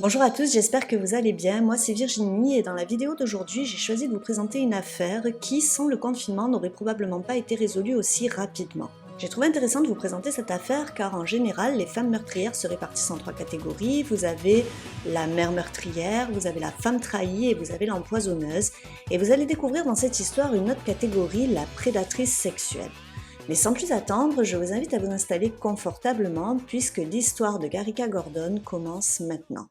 Bonjour à tous, j'espère que vous allez bien. Moi c'est Virginie et dans la vidéo d'aujourd'hui, j'ai choisi de vous présenter une affaire qui, sans le confinement, n'aurait probablement pas été résolue aussi rapidement. J'ai trouvé intéressant de vous présenter cette affaire car en général, les femmes meurtrières se répartissent en trois catégories. Vous avez la mère meurtrière, vous avez la femme trahie et vous avez l'empoisonneuse. Et vous allez découvrir dans cette histoire une autre catégorie, la prédatrice sexuelle. Mais sans plus attendre, je vous invite à vous installer confortablement puisque l'histoire de Garika Gordon commence maintenant.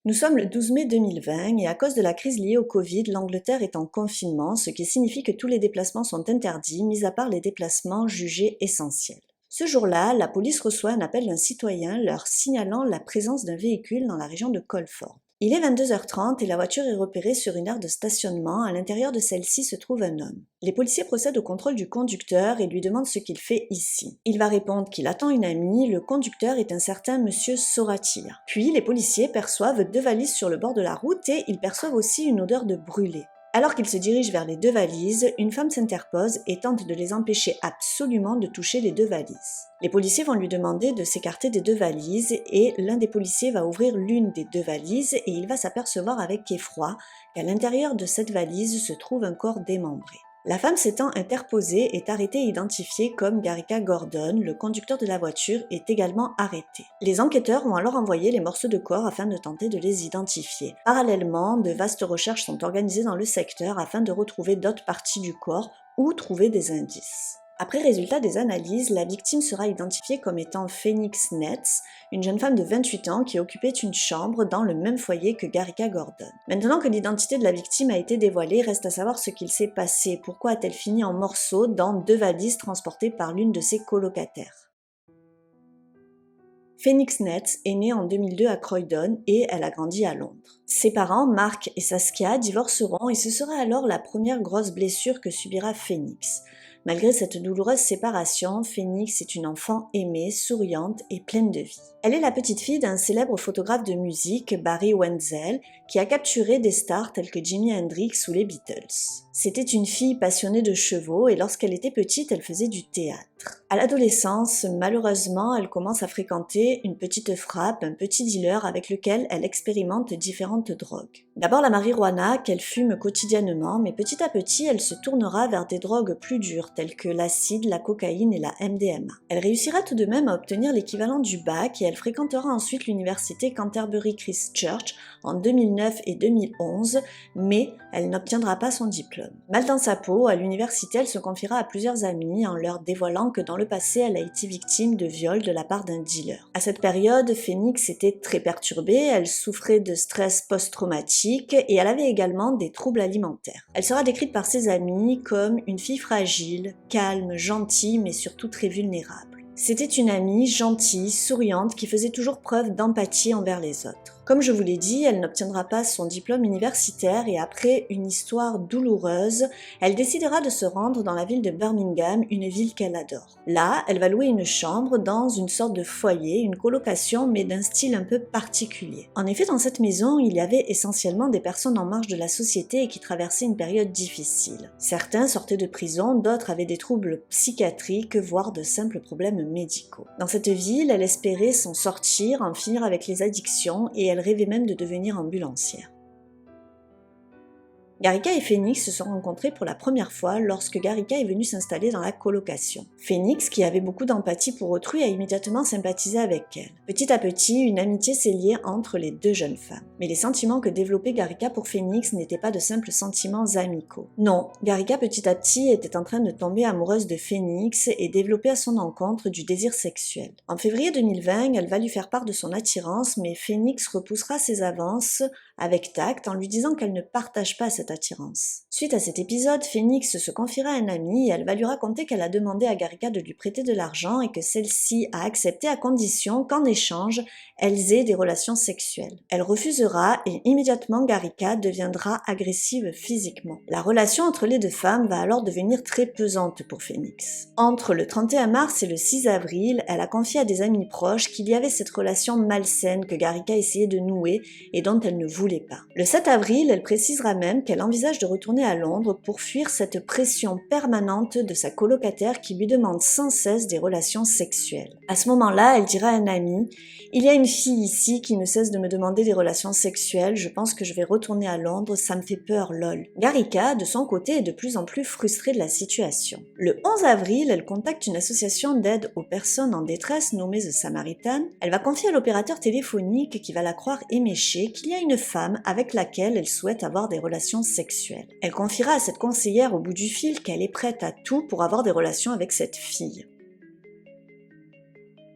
Nous sommes le 12 mai 2020 et à cause de la crise liée au Covid, l'Angleterre est en confinement, ce qui signifie que tous les déplacements sont interdits, mis à part les déplacements jugés essentiels. Ce jour-là, la police reçoit un appel d'un citoyen leur signalant la présence d'un véhicule dans la région de Colford. Il est 22h30 et la voiture est repérée sur une aire de stationnement. À l'intérieur de celle-ci se trouve un homme. Les policiers procèdent au contrôle du conducteur et lui demandent ce qu'il fait ici. Il va répondre qu'il attend une amie. Le conducteur est un certain monsieur Soratia. Puis les policiers perçoivent deux valises sur le bord de la route et ils perçoivent aussi une odeur de brûlé. Alors qu'ils se dirigent vers les deux valises, une femme s'interpose et tente de les empêcher absolument de toucher les deux valises. Les policiers vont lui demander de s'écarter des deux valises et l'un des policiers va ouvrir l'une des deux valises et il va s'apercevoir avec effroi qu'à l'intérieur de cette valise se trouve un corps démembré. La femme s'étant interposée est arrêtée et identifiée comme Garika Gordon. Le conducteur de la voiture est également arrêté. Les enquêteurs ont alors envoyé les morceaux de corps afin de tenter de les identifier. Parallèlement, de vastes recherches sont organisées dans le secteur afin de retrouver d'autres parties du corps ou trouver des indices. Après résultat des analyses, la victime sera identifiée comme étant Phoenix Nets, une jeune femme de 28 ans qui occupait une chambre dans le même foyer que Garika Gordon. Maintenant que l'identité de la victime a été dévoilée, reste à savoir ce qu'il s'est passé. Pourquoi a-t-elle fini en morceaux dans deux valises transportées par l'une de ses colocataires? Phoenix Nets est née en 2002 à Croydon et elle a grandi à Londres. Ses parents, Mark et Saskia, divorceront et ce sera alors la première grosse blessure que subira Phoenix. Malgré cette douloureuse séparation, Phoenix est une enfant aimée, souriante et pleine de vie. Elle est la petite fille d'un célèbre photographe de musique, Barry Wenzel, qui a capturé des stars telles que Jimi Hendrix ou les Beatles. C'était une fille passionnée de chevaux et lorsqu'elle était petite, elle faisait du théâtre. À l'adolescence, malheureusement, elle commence à fréquenter une petite frappe, un petit dealer avec lequel elle expérimente différentes drogues. D'abord la marijuana qu'elle fume quotidiennement, mais petit à petit, elle se tournera vers des drogues plus dures telles que l'acide, la cocaïne et la MDMA. Elle réussira tout de même à obtenir l'équivalent du bac et elle fréquentera ensuite l'université Canterbury Christ Church en 2009 et 2011, mais elle n'obtiendra pas son diplôme. Mal dans sa peau, à l'université, elle se confiera à plusieurs amis en leur dévoilant que dans le passé, elle a été victime de viol de la part d'un dealer. À cette période, Phoenix était très perturbée, elle souffrait de stress post-traumatique et elle avait également des troubles alimentaires. Elle sera décrite par ses amis comme une fille fragile, calme, gentille, mais surtout très vulnérable. C'était une amie gentille, souriante, qui faisait toujours preuve d'empathie envers les autres. Comme je vous l'ai dit, elle n'obtiendra pas son diplôme universitaire et après une histoire douloureuse, elle décidera de se rendre dans la ville de Birmingham, une ville qu'elle adore. Là, elle va louer une chambre dans une sorte de foyer, une colocation, mais d'un style un peu particulier. En effet, dans cette maison, il y avait essentiellement des personnes en marge de la société et qui traversaient une période difficile. Certains sortaient de prison, d'autres avaient des troubles psychiatriques, voire de simples problèmes médicaux. Dans cette ville, elle espérait s'en sortir, en finir avec les addictions et elle rêvait même de devenir ambulancière. Garika et Phoenix se sont rencontrés pour la première fois lorsque Garika est venue s'installer dans la colocation. Phoenix, qui avait beaucoup d'empathie pour autrui, a immédiatement sympathisé avec elle. Petit à petit, une amitié s'est liée entre les deux jeunes femmes. Mais les sentiments que développait Garika pour Phoenix n'étaient pas de simples sentiments amicaux. Non, Garika petit à petit était en train de tomber amoureuse de Phoenix et développer à son encontre du désir sexuel. En février 2020, elle va lui faire part de son attirance, mais Phoenix repoussera ses avances avec tact en lui disant qu'elle ne partage pas cette attirance. Suite à cet épisode, Phoenix se confiera à un ami et elle va lui raconter qu'elle a demandé à Garika de lui prêter de l'argent et que celle-ci a accepté à condition qu'en échange, elles aient des relations sexuelles. Elle refusera et immédiatement Garika deviendra agressive physiquement. La relation entre les deux femmes va alors devenir très pesante pour Phoenix. Entre le 31 mars et le 6 avril, elle a confié à des amis proches qu'il y avait cette relation malsaine que Garika essayait de nouer et dont elle ne voulait pas. Le 7 avril, elle précisera même qu'elle qu'elle envisage de retourner à Londres pour fuir cette pression permanente de sa colocataire qui lui demande sans cesse des relations sexuelles. À ce moment-là, elle dira à un ami « Il y a une fille ici qui ne cesse de me demander des relations sexuelles, je pense que je vais retourner à Londres, ça me fait peur, lol. » Garika, de son côté, est de plus en plus frustrée de la situation. Le 11 avril, elle contacte une association d'aide aux personnes en détresse nommée The Samaritan. Elle va confier à l'opérateur téléphonique qui va la croire éméchée qu'il y a une femme avec laquelle elle souhaite avoir des relations sexuelles. Elle confiera à cette conseillère au bout du fil qu'elle est prête à tout pour avoir des relations avec cette fille.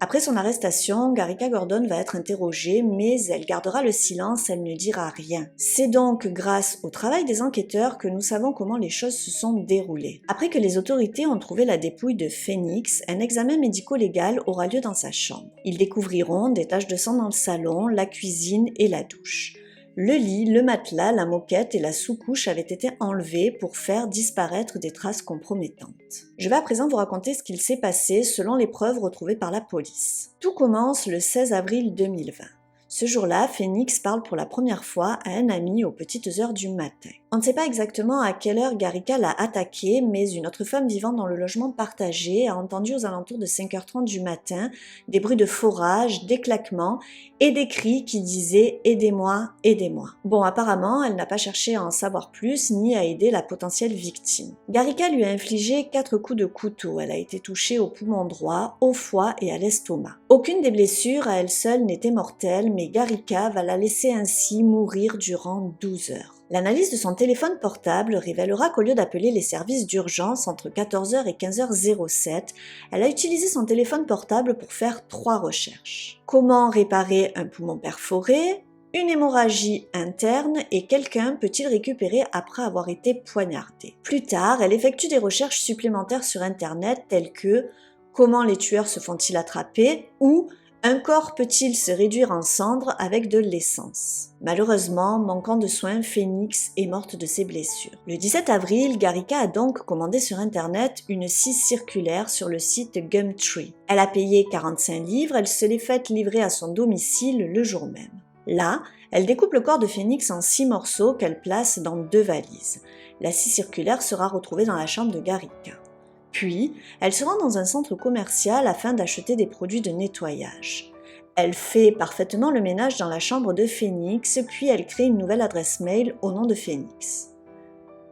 Après son arrestation, Garika Gordon va être interrogée, mais elle gardera le silence, elle ne dira rien. C'est donc grâce au travail des enquêteurs que nous savons comment les choses se sont déroulées. Après que les autorités ont trouvé la dépouille de Phoenix, un examen médico-légal aura lieu dans sa chambre. Ils découvriront des taches de sang dans le salon, la cuisine et la douche. Le lit, le matelas, la moquette et la sous-couche avaient été enlevés pour faire disparaître des traces compromettantes. Je vais à présent vous raconter ce qu'il s'est passé selon les preuves retrouvées par la police. Tout commence le 16 avril 2020. Ce jour-là, Phoenix parle pour la première fois à un ami aux petites heures du matin. On ne sait pas exactement à quelle heure Garika l'a attaqué, mais une autre femme vivant dans le logement partagé a entendu aux alentours de 5h30 du matin des bruits de forage, des claquements et des cris qui disaient « Aidez-moi, aidez-moi ». Bon, apparemment, elle n'a pas cherché à en savoir plus ni à aider la potentielle victime. Garika lui a infligé 4 coups de couteau. Elle a été touchée au poumon droit, au foie et à l'estomac. Aucune des blessures à elle seule n'était mortelle, mais Garika va la laisser ainsi mourir durant 12 heures. L'analyse de son téléphone portable révélera qu'au lieu d'appeler les services d'urgence entre 14h et 15h07, elle a utilisé son téléphone portable pour faire 3 recherches. Comment réparer un poumon perforé ? Une hémorragie interne et quelqu'un peut-il récupérer après avoir été poignardé. Plus tard, elle effectue des recherches supplémentaires sur Internet telles que « Comment les tueurs se font-ils attraper ?» ou « Un corps peut-il se réduire en cendres avec de l'essence ?» Malheureusement, manquant de soins, Phoenix est morte de ses blessures. Le 17 avril, Garika a donc commandé sur Internet une scie circulaire sur le site Gumtree. Elle a payé 45 livres, elle se l'est faite livrer à son domicile le jour même. Là, elle découpe le corps de Phoenix en 6 morceaux qu'elle place dans 2 valises. La scie circulaire sera retrouvée dans la chambre de Garika. Puis, elle se rend dans un centre commercial afin d'acheter des produits de nettoyage. Elle fait parfaitement le ménage dans la chambre de Phoenix, puis elle crée une nouvelle adresse mail au nom de Phoenix.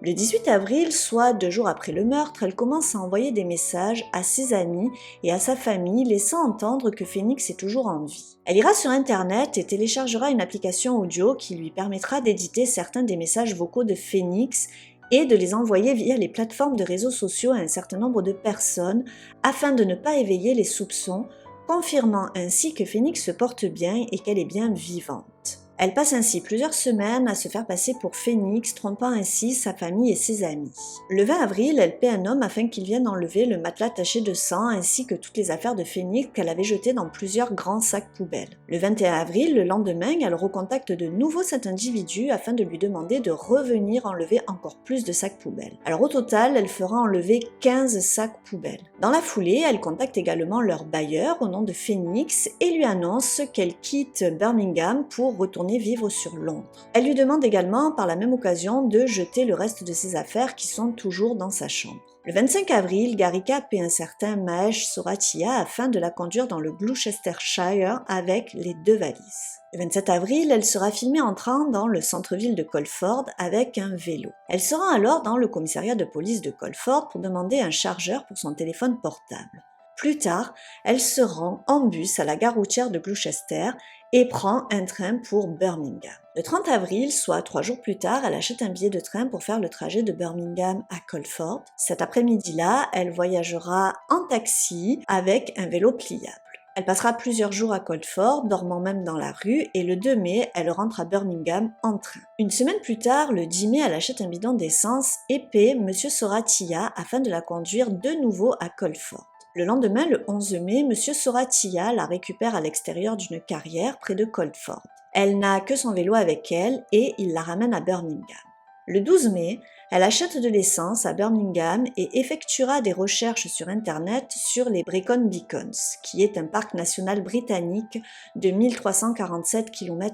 Le 18 avril, soit 2 jours après le meurtre, elle commence à envoyer des messages à ses amis et à sa famille, laissant entendre que Phoenix est toujours en vie. Elle ira sur Internet et téléchargera une application audio qui lui permettra d'éditer certains des messages vocaux de Phoenix et de les envoyer via les plateformes de réseaux sociaux à un certain nombre de personnes afin de ne pas éveiller les soupçons, confirmant ainsi que Phoenix se porte bien et qu'elle est bien vivante. Elle passe ainsi plusieurs semaines à se faire passer pour Phoenix, trompant ainsi sa famille et ses amis. Le 20 avril, elle paie un homme afin qu'il vienne enlever le matelas taché de sang ainsi que toutes les affaires de Phoenix qu'elle avait jetées dans plusieurs grands sacs poubelles. Le 21 avril, le lendemain, elle recontacte de nouveau cet individu afin de lui demander de revenir enlever encore plus de sacs poubelles. Alors au total, elle fera enlever 15 sacs poubelles. Dans la foulée, elle contacte également leur bailleur au nom de Phoenix et lui annonce qu'elle quitte Birmingham pour retourner vivre sur Londres. Elle lui demande également par la même occasion de jeter le reste de ses affaires qui sont toujours dans sa chambre. Le 25 avril, Garika paie un certain Mahesh Soratia afin de la conduire dans le Gloucestershire avec les 2 valises. Le 27 avril, elle sera filmée entrant dans le centre-ville de Colford avec un vélo. Elle se rend alors dans le commissariat de police de Colford pour demander un chargeur pour son téléphone portable. Plus tard, elle se rend en bus à la gare routière de Gloucester et prend un train pour Birmingham. Le 30 avril, soit 3 jours plus tard, elle achète un billet de train pour faire le trajet de Birmingham à Colford. Cet après-midi-là, elle voyagera en taxi avec un vélo pliable. Elle passera plusieurs jours à Colford, dormant même dans la rue, et le 2 mai, elle rentre à Birmingham en train. Une semaine plus tard, le 10 mai, elle achète un bidon d'essence et paie M. Soratia afin de la conduire de nouveau à Colford. Le lendemain, le 11 mai, M. Soratia la récupère à l'extérieur d'une carrière près de Colford. Elle n'a que son vélo avec elle et il la ramène à Birmingham. Le 12 mai, Elle achète de l'essence à Birmingham et effectuera des recherches sur Internet sur les Brecon Beacons, qui est un parc national britannique de 1347 km².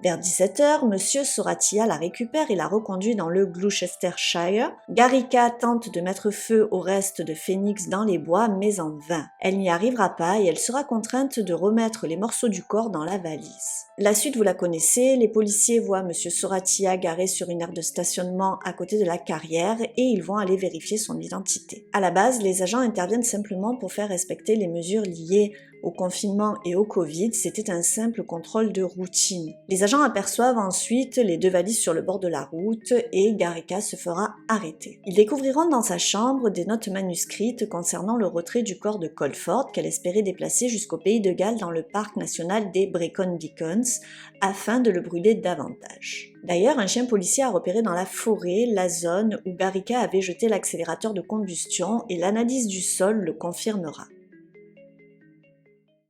Vers 17h, Monsieur Soratia la récupère et la reconduit dans le Gloucestershire. Garika tente de mettre feu au reste de Phoenix dans les bois, mais en vain. Elle n'y arrivera pas et elle sera contrainte de remettre les morceaux du corps dans la valise. La suite, vous la connaissez, les policiers voient Monsieur Soratia garé sur une aire de stationnement à côté de la carrière et ils vont aller vérifier son identité. À la base, les agents interviennent simplement pour faire respecter les mesures liées au confinement et au Covid, c'était un simple contrôle de routine. Les agents aperçoivent ensuite les 2 valises sur le bord de la route et Garika se fera arrêter. Ils découvriront dans sa chambre des notes manuscrites concernant le retrait du corps de Colford qu'elle espérait déplacer jusqu'au pays de Galles dans le parc national des Brecon Beacons afin de le brûler davantage. D'ailleurs, un chien policier a repéré dans la forêt la zone où Garika avait jeté l'accélérateur de combustion et l'analyse du sol le confirmera.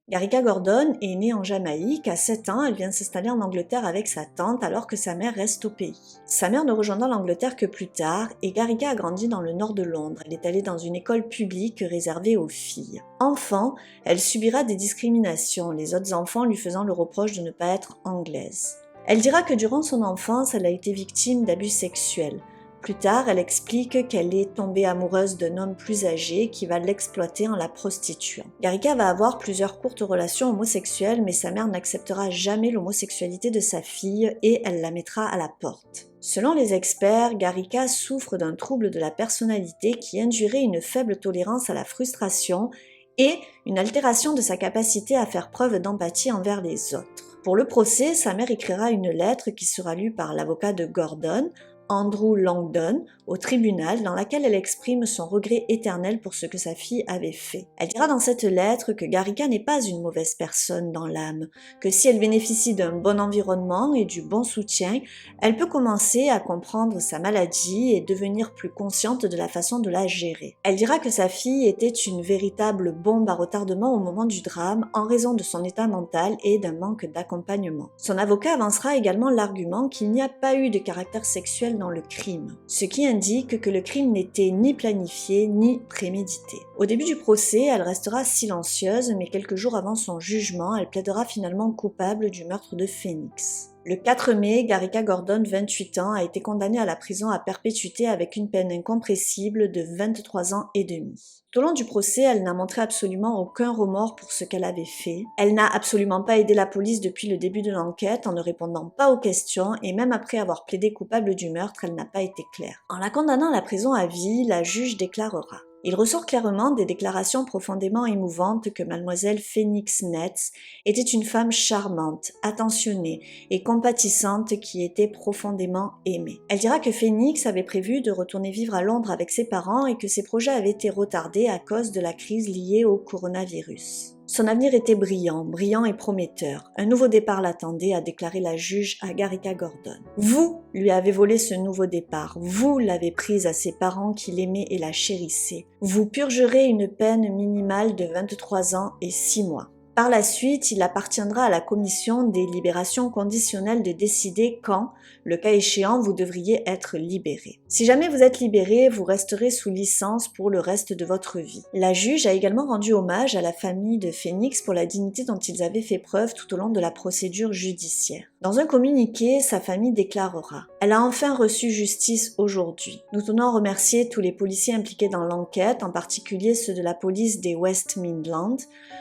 Garika Gordon est née en Jamaïque. À 7 ans, elle vient s'installer en Angleterre avec sa tante alors que sa mère reste au pays. Sa mère ne rejoindra l'Angleterre que plus tard et Garika a grandi dans le nord de Londres. Elle est allée dans une école publique réservée aux filles. Enfant, elle subira des discriminations, les autres enfants lui faisant le reproche de ne pas être anglaise. Elle dira que durant son enfance, elle a été victime d'abus sexuels. Plus tard, elle explique qu'elle est tombée amoureuse d'un homme plus âgé qui va l'exploiter en la prostituant. Garika va avoir plusieurs courtes relations homosexuelles, mais sa mère n'acceptera jamais l'homosexualité de sa fille et elle la mettra à la porte. Selon les experts, Garika souffre d'un trouble de la personnalité qui induirait une faible tolérance à la frustration et une altération de sa capacité à faire preuve d'empathie envers les autres. Pour le procès, sa mère écrira une lettre qui sera lue par l'avocat de Gordon, Andrew Langdon, au tribunal dans laquelle elle exprime son regret éternel pour ce que sa fille avait fait. Elle dira dans cette lettre que Garika n'est pas une mauvaise personne dans l'âme, que si elle bénéficie d'un bon environnement et du bon soutien, elle peut commencer à comprendre sa maladie et devenir plus consciente de la façon de la gérer. Elle dira que sa fille était une véritable bombe à retardement au moment du drame en raison de son état mental et d'un manque d'accompagnement. Son avocat avancera également l'argument qu'il n'y a pas eu de caractère sexuel dans le crime, ce qui indique que le crime n'était ni planifié ni prémédité. Au début du procès, elle restera silencieuse, mais quelques jours avant son jugement, elle plaidera finalement coupable du meurtre de Phoenix. Le 4 mai, Garika Gordon, 28 ans, a été condamnée à la prison à perpétuité avec une peine incompressible de 23 ans et demi. Tout au long du procès, elle n'a montré absolument aucun remords pour ce qu'elle avait fait. Elle n'a absolument pas aidé la police depuis le début de l'enquête en ne répondant pas aux questions et même après avoir plaidé coupable du meurtre, elle n'a pas été claire. En la condamnant à la prison à vie, la juge déclarera: il ressort clairement des déclarations profondément émouvantes que mademoiselle Phoenix Netz était une femme charmante, attentionnée et compatissante qui était profondément aimée. Elle dira que Phoenix avait prévu de retourner vivre à Londres avec ses parents et que ses projets avaient été retardés à cause de la crise liée au coronavirus. Son avenir était brillant et prometteur. Un nouveau départ l'attendait, a déclaré la juge à Garika Gordon. Vous lui avez volé ce nouveau départ. Vous l'avez prise à ses parents qui l'aimaient et la chérissaient. Vous purgerez une peine minimale de 23 ans et 6 mois. Par la suite, il appartiendra à la commission des libérations conditionnelles de décider quand, le cas échéant, vous devriez être libéré. Si jamais vous êtes libéré, vous resterez sous licence pour le reste de votre vie. La juge a également rendu hommage à la famille de Phoenix pour la dignité dont ils avaient fait preuve tout au long de la procédure judiciaire. Dans un communiqué, sa famille déclarera: elle a enfin reçu justice aujourd'hui. Nous tenons à remercier tous les policiers impliqués dans l'enquête, en particulier ceux de la police des West Midlands.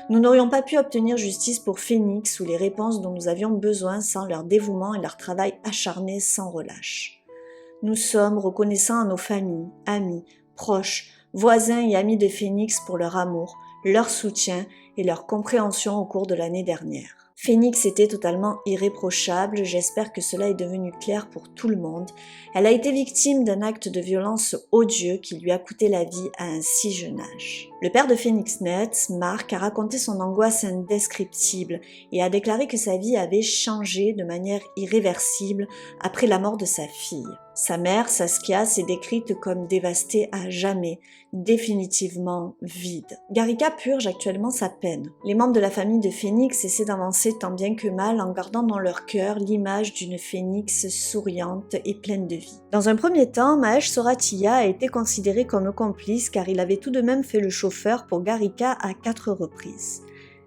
Nous n'aurions pas pu obtenir justice pour Phoenix ou les réponses dont nous avions besoin sans leur dévouement et leur travail acharné sans relâche. Nous sommes reconnaissants à nos familles, amis, proches, voisins et amis de Phoenix pour leur amour, leur soutien et leur compréhension au cours de l'année dernière. Phoenix était totalement irréprochable, j'espère que cela est devenu clair pour tout le monde. Elle a été victime d'un acte de violence odieux qui lui a coûté la vie à un si jeune âge. Le père de Phoenix Netz, Mark, a raconté son angoisse indescriptible et a déclaré que sa vie avait changé de manière irréversible après la mort de sa fille. Sa mère, Saskia, s'est décrite comme dévastée à jamais, définitivement vide. Garika purge actuellement sa peine. Les membres de la famille de Phoenix essaient d'avancer tant bien que mal en gardant dans leur cœur l'image d'une Phoenix souriante et pleine de vie. Dans un premier temps, Mahesh Soratia a été considéré comme complice car il avait tout de même fait le chauffeur pour Garika à 4 reprises.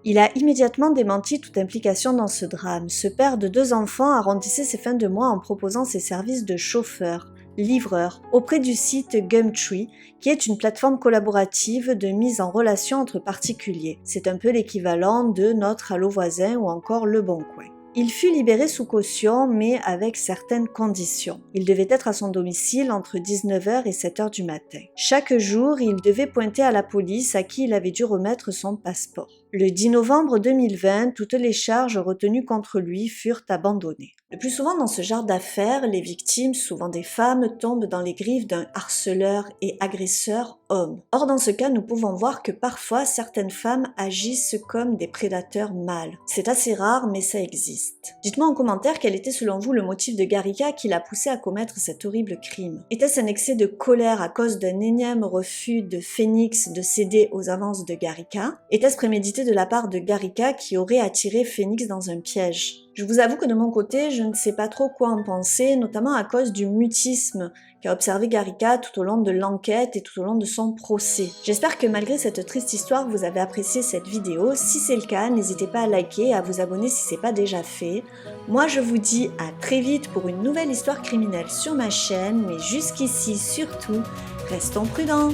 Il a immédiatement démenti toute implication dans ce drame. Ce père de 2 enfants arrondissait ses fins de mois en proposant ses services de chauffeur, livreur, auprès du site Gumtree, qui est une plateforme collaborative de mise en relation entre particuliers. C'est un peu l'équivalent de notre Allo Voisin ou encore Le Bon Coin. Il fut libéré sous caution, mais avec certaines conditions. Il devait être à son domicile entre 19h et 7h du matin. Chaque jour, il devait pointer à la police à qui il avait dû remettre son passeport. Le 10 novembre 2020, toutes les charges retenues contre lui furent abandonnées. Le plus souvent dans ce genre d'affaires, les victimes, souvent des femmes, tombent dans les griffes d'un harceleur et agresseur homme. Or, dans ce cas, nous pouvons voir que parfois, certaines femmes agissent comme des prédateurs mâles. C'est assez rare, mais ça existe. Dites-moi en commentaire quel était selon vous le motif de Garika qui l'a poussé à commettre cet horrible crime. Était-ce un excès de colère à cause d'un énième refus de Phoenix de céder aux avances de Garika? Était-ce prémédité de la part de Garika qui aurait attiré Phoenix dans un piège? Je vous avoue que de mon côté, je ne sais pas trop quoi en penser, notamment à cause du mutisme qu'a observé Garika tout au long de l'enquête et tout au long de son procès. J'espère que malgré cette triste histoire, vous avez apprécié cette vidéo. Si c'est le cas, n'hésitez pas à liker et à vous abonner si ce n'est pas déjà fait. Moi, je vous dis à très vite pour une nouvelle histoire criminelle sur ma chaîne, mais jusqu'ici, surtout, restons prudents.